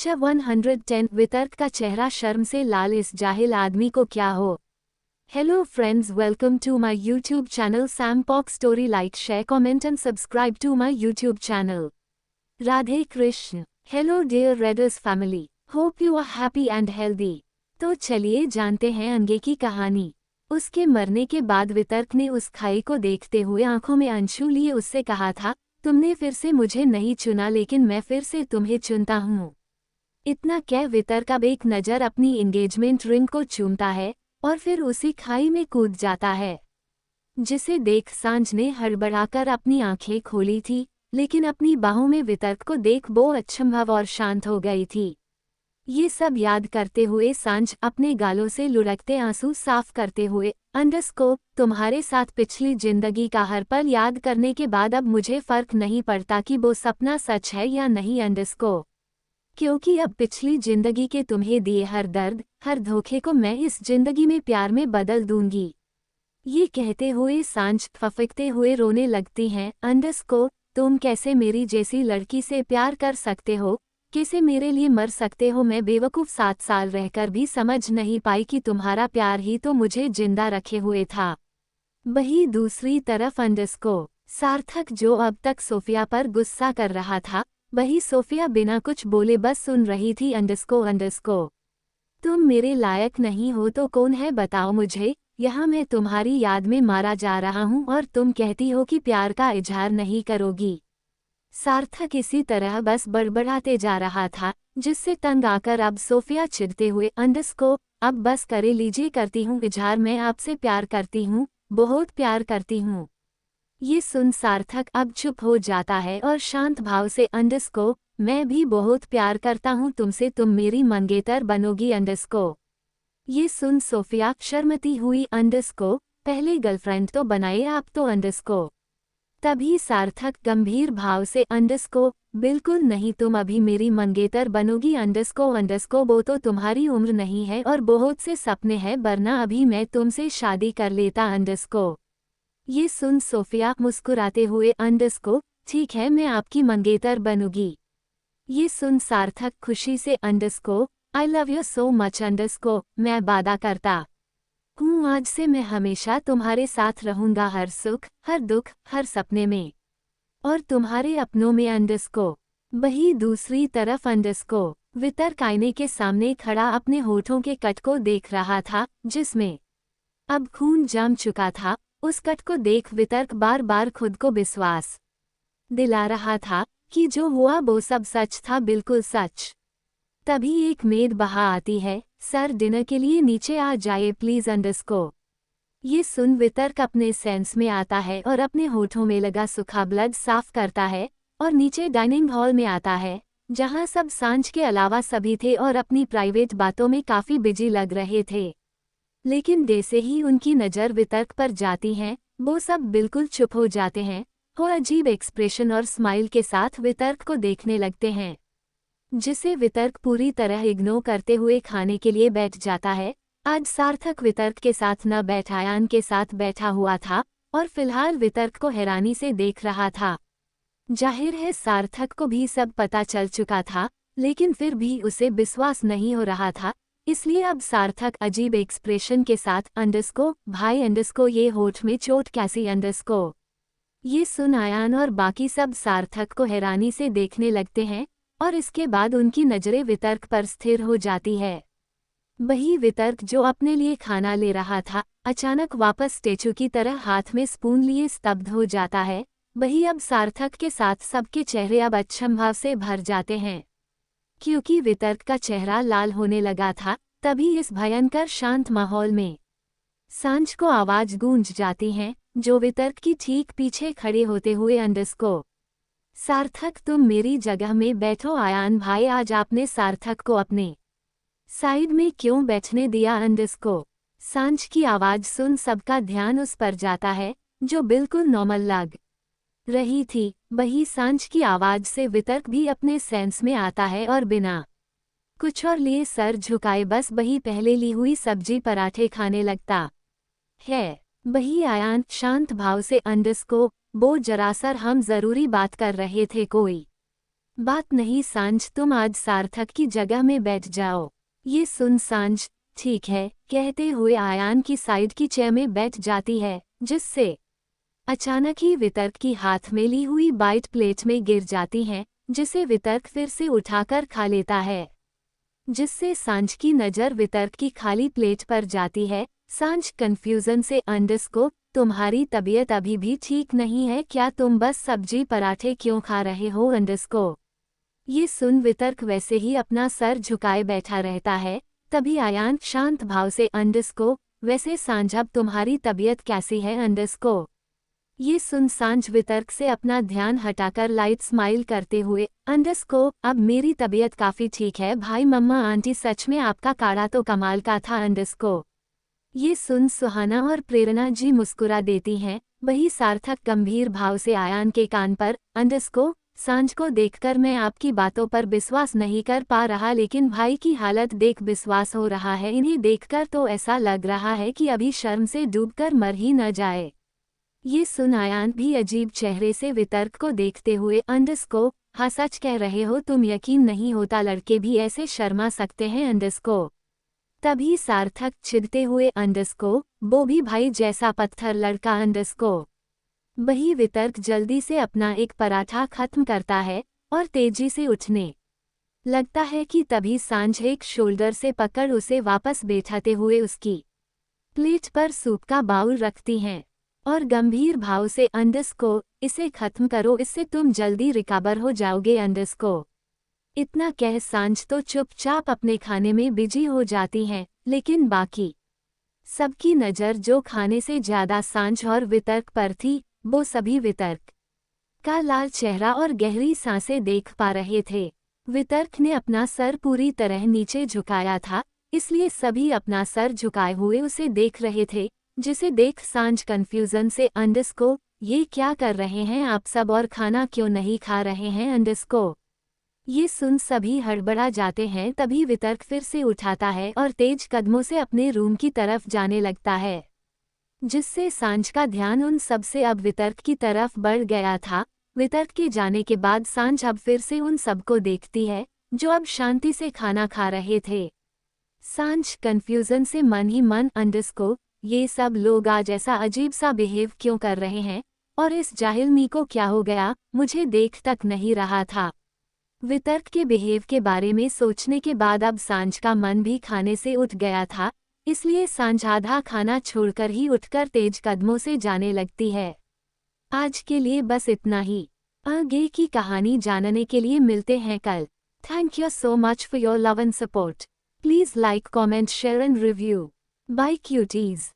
Capture 110 वितर्क का चेहरा शर्म से लाल, इस जाहिल आदमी को क्या हो। Hello friends, welcome to my YouTube channel सैम पॉक story. Like, share, comment and subscribe to my YouTube channel. Radhe Krishna. Hello dear readers family, hope you are happy and healthy. तो चलिए जानते हैं अंगे की कहानी। उसके मरने के बाद वितर्क ने उस खाई को देखते हुए आंखों में आंसू लिए उससे कहा था, तुमने फिर से मुझे नहीं चुना, लेकिन मैं फिर से तुम्हें चुनता हूँ। इतना क्या, वितर्क अब एक नज़र अपनी एंगेजमेंट रिंग को चूमता है और फिर उसी खाई में कूद जाता है। जिसे देख सांझ ने हड़बड़ाकर अपनी आंखें खोली थी, लेकिन अपनी बाहों में वितर्क को देख वो अचंभव और शांत हो गई थी। ये सब याद करते हुए सांझ अपने गालों से लुढ़कते आंसू साफ करते हुए, अंडरस्कोर, तुम्हारे साथ पिछली जिंदगी का हर पल याद करने के बाद अब मुझे फर्क नहीं पड़ता कि वो सपना सच है या नहीं, अंडरस्कोर, क्योंकि अब पिछली जिंदगी के तुम्हें दिए हर दर्द, हर धोखे को मैं इस जिंदगी में प्यार में बदल दूंगी। ये कहते हुए सांझ फफकते हुए रोने लगती हैं। अंडरस्कोर, तुम कैसे मेरी जैसी लड़की से प्यार कर सकते हो, कैसे मेरे लिए मर सकते हो। मैं बेवकूफ़ 7 साल रहकर भी समझ नहीं पाई कि तुम्हारा प्यार ही तो मुझे जिंदा रखे हुए था। वही दूसरी तरफ अंडरस्कोर सार्थक, जो अब तक सोफिया पर गुस्सा कर रहा था, वही सोफिया बिना कुछ बोले बस सुन रही थी। अंडरस्कोर, तुम मेरे लायक नहीं हो तो कौन है बताओ मुझे। यहाँ मैं तुम्हारी याद में मारा जा रहा हूँ और तुम कहती हो कि प्यार का इजहार नहीं करोगी। सार्थक इसी तरह बस बड़बड़ाते जा रहा था, जिससे तंग आकर अब सोफिया चिढ़ते हुए, अंडरस्कोर, अब बस करे लीजिए, करती हूँ इजहार, मैं आपसे प्यार करती हूँ, बहुत प्यार करती हूँ। ये सुन सार्थक अब चुप हो जाता है और शांत भाव से, अंडरस्कोर, मैं भी बहुत प्यार करता हूँ तुमसे, तुम मेरी मंगेतर बनोगी। अंडरस्कोर ये सुन सोफिया शर्मती हुई, अंडरस्कोर, पहले गर्लफ्रेंड तो बनाए आप तो। अंडरस्कोर तभी सार्थक गंभीर भाव से, अंडरस्कोर, बिल्कुल नहीं, तुम अभी मेरी मंगेतर बनोगी। अंडरस्कोर, वो तो तुम्हारी उम्र नहीं है और बहुत से सपने हैं, वरना अभी मैं तुमसे शादी कर लेता। अंडरस्कोर ये सुन सोफिया मुस्कुराते हुए, अंडरस्कोर, ठीक है, मैं आपकी मंगेतर बनूंगी। ये सुन सार्थक खुशी से, underscore, I love you so much. Underscore, मैं वादा करता हूँ आज से मैं हमेशा तुम्हारे साथ रहूंगा, हर सुख, हर दुख, हर सपने में और तुम्हारे अपनों में। अंडरस्कोर वही दूसरी तरफ अंडरस्कोर वितर्क आईने के सामने खड़ा अपने होठों के कट को देख रहा था, जिसमें अब खून जम चुका था। उस कट को देख वितर्क बार बार खुद को विश्वास दिला रहा था कि जो हुआ वो सब सच था, बिल्कुल सच। तभी एक मेड बाहर आती है, सर डिनर के लिए नीचे आ जाए प्लीज। अंडरस्कोर ये सुन वितर्क अपने सेंस में आता है और अपने होठों में लगा सूखा ब्लड साफ करता है और नीचे डाइनिंग हॉल में आता है, जहां सब सांझ के अलावा सभी थे और अपनी प्राइवेट बातों में काफी बिजी लग रहे थे। लेकिन जैसे ही उनकी नज़र वितर्क पर जाती है, वो सब बिल्कुल चुप हो जाते हैं, वो अजीब एक्सप्रेशन और स्माइल के साथ वितर्क को देखने लगते हैं, जिसे वितर्क पूरी तरह इग्नोर करते हुए खाने के लिए बैठ जाता है। आज सार्थक वितर्क के साथ न बैठ आयान के साथ बैठा हुआ था और फिलहाल वितर्क को हैरानी से देख रहा था। जाहिर है सार्थक को भी सब पता चल चुका था, लेकिन फिर भी उसे विश्वास नहीं हो रहा था, इसलिए अब सार्थक अजीब एक्सप्रेशन के साथ, अंडरस्कोर, भाई अंडरस्कोर, ये होठ में चोट कैसी। अंडरस्कोर ये सुन आयान और बाकी सब सार्थक को हैरानी से देखने लगते हैं और इसके बाद उनकी नज़रें वितर्क पर स्थिर हो जाती है। वही वितर्क जो अपने लिए खाना ले रहा था, अचानक वापस स्टेचू की तरह हाथ में स्पून लिए स्तब्ध हो जाता है। वही अब सार्थक के साथ सबके चेहरे अब अचंभव से भर जाते हैं, क्योंकि वितर्क का चेहरा लाल होने लगा था। तभी इस भयंकर शांत माहौल में सांझ को आवाज गूंज जाती है, जो वितर्क की ठीक पीछे खड़े होते हुए, अंडरस्कोर, सार्थक, तुम मेरी जगह में बैठो। आयान भाई, आज आपने सार्थक को अपने साइड में क्यों बैठने दिया। अंडरस्कोर सांझ की आवाज सुन सबका ध्यान उस पर जाता है, जो बिल्कुल नॉर्मल लग रही थी। वही सांझ की आवाज से वितर्क भी अपने सेंस में आता है और बिना कुछ और लिए सर झुकाए बस वही पहले ली हुई सब्जी पराठे खाने लगता है। वही आयान शांत भाव से, अंडरस्कोर, वो जरा सर, हम जरूरी बात कर रहे थे। कोई बात नहीं सांझ, तुम आज सार्थक की जगह में बैठ जाओ। ये सुन सांझ ठीक है कहते हुए आयान की साइड की चेयर में बैठ जाती है, जिससे अचानक ही वितर्क की हाथ में ली हुई बाइट प्लेट में गिर जाती हैं, जिसे वितर्क फिर से उठाकर खा लेता है, जिससे सांझ की नज़र वितर्क की खाली प्लेट पर जाती है। सांझ कंफ्यूजन से अंडरस्कोर, तुम्हारी तबीयत अभी भी ठीक नहीं है क्या, तुम बस सब्जी पराठे क्यों खा रहे हो अंडरस्कोर। ये सुन वितर्क वैसे ही अपना सर झुकाए बैठा रहता है। तभी आयान शांत भाव से अंडरस्कोर, वैसे सांझ अब तुम्हारी तबीयत कैसी है अंडरस्कोर। ये सुन सांझ वितर्क से अपना ध्यान हटाकर लाइट स्माइल करते हुए अंडरस्कोर, अब मेरी तबीयत काफ़ी ठीक है भाई, मम्मा आंटी सच में आपका काढ़ा तो कमाल का था अंडरस्कोर। ये सुन सुहाना और प्रेरणा जी मुस्कुरा देती हैं। वही सार्थक गंभीर भाव से आयान के कान पर अंडरस्कोर, सांझ को देखकर मैं आपकी बातों पर विश्वास नहीं कर पा रहा, लेकिन भाई की हालत देख विश्वास हो रहा है। इन्हें देखकर तो ऐसा लग रहा है कि अभी शर्म से डूबकर मर ही न जाए। ये सुन आयान भी अजीब चेहरे से वितर्क को देखते हुए अंडरस्कोर, हाँ सच कह रहे हो तुम, यकीन नहीं होता लड़के भी ऐसे शर्मा सकते हैं अंडरस्कोर। तभी सार्थक चिढ़ते हुए अंडरस्कोर, वो भी भाई जैसा पत्थर लड़का अंडरस्कोर। वही वितर्क जल्दी से अपना एक पराठा खत्म करता है और तेजी से उठने लगता है कि तभी सांझ एक शोल्डर से पकड़ उसे वापस बैठाते हुए उसकी प्लेट पर सूप का बाउल रखती हैं और गंभीर भाव से अंडरस्कोर, इसे खत्म करो, इससे तुम जल्दी रिकवर हो जाओगे अंडरस्कोर। इतना कह सांझ तो चुपचाप अपने खाने में बिजी हो जाती हैं, लेकिन बाकी सबकी नज़र जो खाने से ज्यादा सांझ और वितर्क पर थी, वो सभी वितर्क का लाल चेहरा और गहरी सांसें देख पा रहे थे। वितर्क ने अपना सर पूरी तरह नीचे झुकाया था, इसलिए सभी अपना सर झुकाए हुए उसे देख रहे थे, जिसे देख सांझ कंफ्यूजन से अंडरस्कोर, ये क्या कर रहे हैं आप सब और खाना क्यों नहीं खा रहे हैं अंडरस्कोर। ये सुन सभी हड़बड़ा जाते हैं। तभी वितर्क फिर से उठाता है और तेज कदमों से अपने रूम की तरफ जाने लगता है, जिससे सांझ का ध्यान उन सब से अब वितर्क की तरफ बढ़ गया था। वितर्क के जाने के बाद सांझ अब फिर से उन सबको देखती है, जो अब शांति से खाना खा रहे थे। सांझ कंफ्यूजन से मन ही मन अंडरस्कोर, ये सब लोग आज ऐसा अजीब सा बिहेव क्यों कर रहे हैं, और इस जाहिलनी को क्या हो गया, मुझे देख तक नहीं रहा था। वितर्क के बिहेव के बारे में सोचने के बाद अब सांझ का मन भी खाने से उठ गया था, इसलिए सांझ आधा खाना छोड़कर ही उठकर तेज कदमों से जाने लगती है। आज के लिए बस इतना ही। आगे की कहानी जानने के लिए मिलते हैं कल। Thank you so much for your love and support. Please like, comment, share and review. Bye cuties.